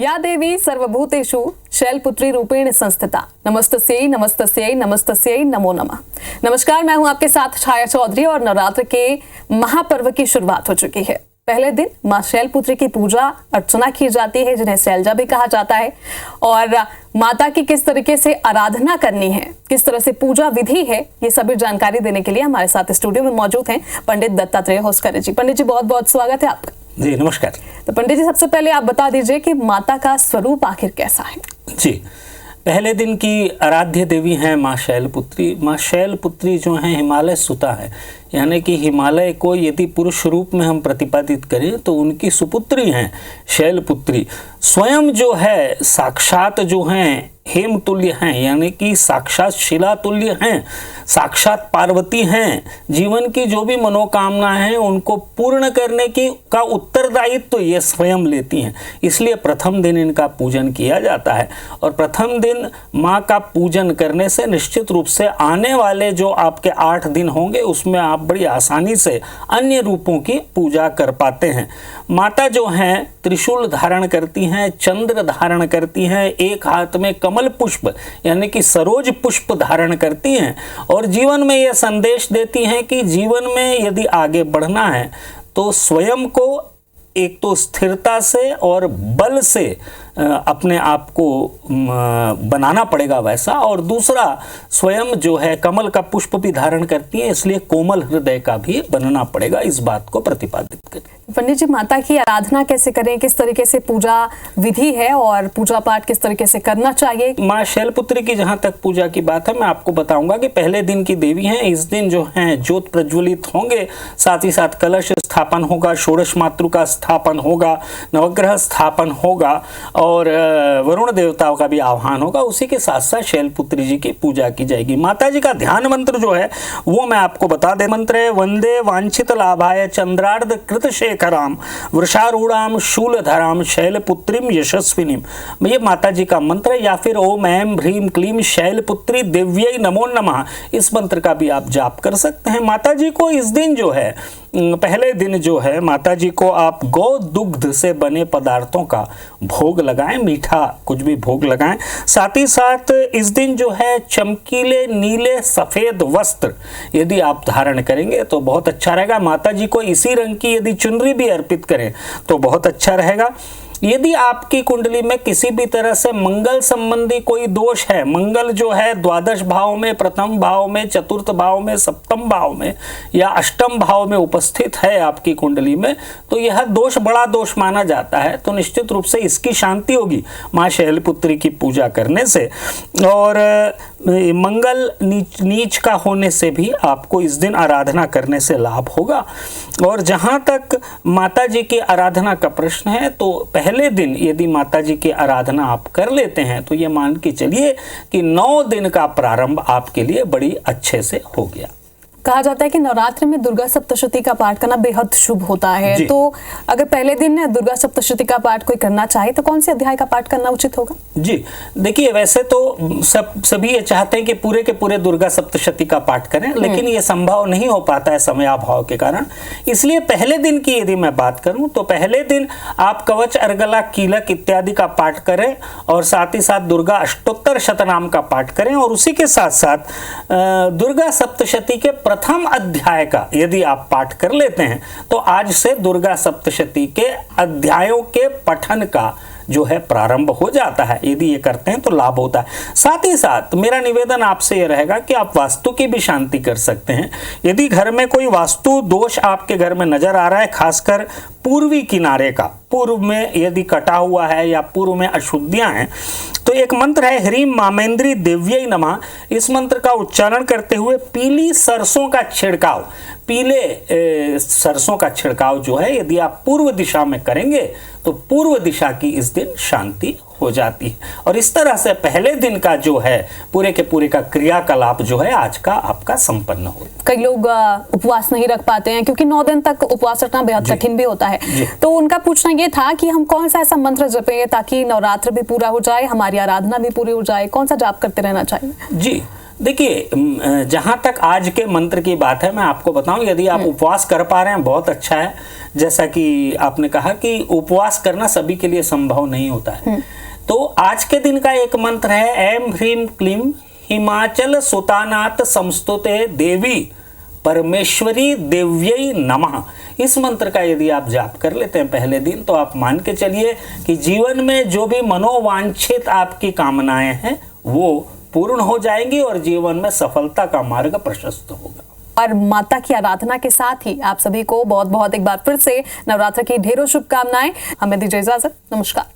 या देवी सर्वभूतेषु शैलपुत्री रूपेण संस्थिता नमस्तस्यै नमस्तस्यै नमस्तस्यै नमो नमः। नमस्कार, मैं हूं आपके साथ छाया चौधरी और नवरात्र के महापर्व की शुरुआत हो चुकी है। पहले दिन मां शैलपुत्री की पूजा अर्चना की जाती है, जिन्हें शैलजा भी कहा जाता है। और माता की किस तरीके से आराधना करनी है, किस तरह से पूजा विधि है, ये सभी जानकारी देने के लिए हमारे साथ स्टूडियो में मौजूद हैं पंडित दत्तात्रेय होसकर जी। पंडित जी, बहुत बहुत स्वागत है आपका। जी नमस्कार। तो पंडित जी, सबसे पहले आप बता दीजिए कि माता का स्वरूप आखिर कैसा है। जी, पहले दिन की आराध्य देवी हैं माँ शैलपुत्री। माँ शैलपुत्री जो हैं हिमालय सुता है, यानी कि हिमालय को यदि पुरुष रूप में हम प्रतिपादित करें तो उनकी सुपुत्री हैं शैलपुत्री। स्वयं जो है साक्षात जो हैं हेमतुल्य हैं, यानी कि साक्षात शिलातुल्य हैं, साक्षात पार्वती हैं। जीवन की जो भी मनोकामना है उनको पूर्ण करने की का उत्तरदायित्व तो ये स्वयं लेती हैं। इसलिए प्रथम दिन इनका पूजन किया जाता है। और प्रथम दिन माँ का पूजन करने से निश्चित रूप से आने वाले जो आपके 8 दिन होंगे उसमें आप बड़ी आसानी से अन्य रूपों की पूजा कर पाते हैं। माता जो हैं त्रिशूल धारण करती हैं, चंद्र धारण करती हैं, एक हाथ में कमल पुष्प यानी कि सरोज पुष्प धारण करती हैं और जीवन में यह संदेश देती हैं कि जीवन में यदि आगे बढ़ना है तो स्वयं को एक तो स्थिरता से और बल से अपने आप को बनाना पड़ेगा वैसा, और दूसरा स्वयं जो है कमल का पुष्प भी धारण करती है, इसलिए कोमल हृदय का भी बनना पड़ेगा। इस बात को प्रतिपादित करें। पंडित जी, माता की आराधना कैसे करें, किस तरीके से पूजा विधि है और पूजा पाठ किस तरीके से करना चाहिए? माँ शैलपुत्री की जहाँ तक पूजा की बात है, मैं आपको बताऊंगा कि पहले दिन की देवी हैं। इस दिन जो है ज्योत प्रज्वलित होंगे, साथ ही साथ कलश स्थापन होगा, षोडश मातृ का स्थापन होगा, नवग्रह स्थापन होगा और वरुण देवताओं का भी आह्वान होगा। उसी के साथ साथ शैलपुत्री जी की पूजा की जाएगी। माता जी का ध्यान मंत्र जो है वो मैं आपको बता दे। मंत्र है वंदे वांछित लाभाय चंद्रार्ध कृत शेखराम वृषारूढ़ाम शूलधराम शैलपुत्रीम यशस्विनीम। ये माता जी का मंत्र है। या फिर ओम ऐं ह्रीं क्लीं शैलपुत्री देव्यै नमो नमः, इस मंत्र का भी आप जाप कर सकते हैं। माता जी को इस दिन जो है पहले दिन जो है माता जी को आप गौ दुग्ध से बने पदार्थों का भोग लगाएं, मीठा कुछ भी भोग लगाएं। साथ ही साथ इस दिन जो है चमकीले नीले सफेद वस्त्र यदि आप धारण करेंगे तो बहुत अच्छा रहेगा। माता जी को इसी रंग की यदि चुनरी भी अर्पित करें तो बहुत अच्छा रहेगा। यदि आपकी कुंडली में किसी भी तरह से मंगल संबंधी कोई दोष है, मंगल जो है द्वादश भाव में, प्रथम भाव में, चतुर्थ भाव में, सप्तम भाव में या अष्टम भाव में उपस्थित है आपकी कुंडली में, तो यह दोष बड़ा दोष माना जाता है। तो निश्चित रूप से इसकी शांति होगी माँ शैलपुत्री की पूजा करने से। और मंगल नीच का होने से भी आपको इस दिन आराधना करने से लाभ होगा। और जहाँ तक माता जी की आराधना का प्रश्न है, तो पहले दिन यदि माता जी की आराधना आप कर लेते हैं तो ये मान के चलिए कि 9 दिन का प्रारंभ आपके लिए बड़ी अच्छे से हो गया। कहा जाता है कि नवरात्र में दुर्गा सप्तशती का पाठ करना बेहद शुभ होता है। तो अगर पहले दिन दुर्गा सप्तशती का पाठ कोई करना चाहे तो कौन से अध्याय का पाठ करना उचित होगा? जी देखिए, वैसे तो सभी ये चाहते हैं कि पूरे के पूरे दुर्गा सप्तशती का पाठ करें, लेकिन ये संभव नहीं हो पाता है समयाभाव के कारण। इसलिए पहले दिन की यदि मैं बात करूं तो पहले दिन आप कवच, अर्गला, कीलक इत्यादि का पाठ करें और साथ ही साथ दुर्गा अष्टोत्तर शतनाम का पाठ करें। और उसी के साथ साथ दुर्गा सप्तशती के प्रथम अध्याय का यदि आप पाठ कर लेते हैं तो आज से दुर्गा सप्तशती के अध्यायों के पठन का जो है प्रारंभ हो जाता है। यदि ये करते हैं तो लाभ होता है। साथ ही साथ मेरा निवेदन आपसे ये रहेगा कि आप वास्तु की भी शांति कर सकते हैं। यदि घर में कोई वास्तु दोष आपके घर में नजर आ रहा है, खासकर पूर्वी किनारे का, पूर्व में यदि कटा हुआ है या पूर्व में अशुद्धियां हैं, तो एक मंत्र है ह्रीं मामेंद्री देव्यै नमः। इस मंत्र का उच्चारण करते हुए पीली सरसों का छिड़काव, पीले सरसों का छिड़काव जो है यदि आप पूर्व दिशा में करेंगे तो पूर्व दिशा की इस दिन शांति हो जाती है। और इस तरह से पहले दिन का जो है पूरे के पूरे का क्रियाकलाप जो है आज का आपका संपन्न हो। कई लोग उपवास नहीं रख पाते हैं क्योंकि 9 दिन तक उपवास रखना बेहद कठिन भी होता है। तो उनका पूछना ये था कि हम कौन सा ऐसा मंत्र जपें ताकि नवरात्र भी पूरा हो जाए, हमारी आराधना भी पूरी हो जाए, कौन सा जाप करते रहना चाहिए? जी देखिए, जहाँ तक आज के मंत्र की बात है, मैं आपको बताऊं, यदि आप उपवास कर पा रहे हैं बहुत अच्छा है। जैसा कि आपने कहा कि उपवास करना सभी के लिए संभव नहीं होता है, तो आज के दिन का एक मंत्र है, ऐं ह्रीं क्लीं हिमाचल सुतानाथ संस्तुते देवी परमेश्वरी देव्यै नमः। इस मंत्र का यदि आप जाप कर लेते हैं पहले दिन, तो आप मान के चलिए कि जीवन में जो भी मनोवांछित आपकी कामनाएं हैं वो पूर्ण हो जाएंगी और जीवन में सफलता का मार्ग प्रशस्त होगा। और माता की आराधना के साथ ही आप सभी को बहुत बहुत एक बार फिर से नवरात्र की ढेरों शुभकामनाएं। हमें दीजिए इजाजत। नमस्कार।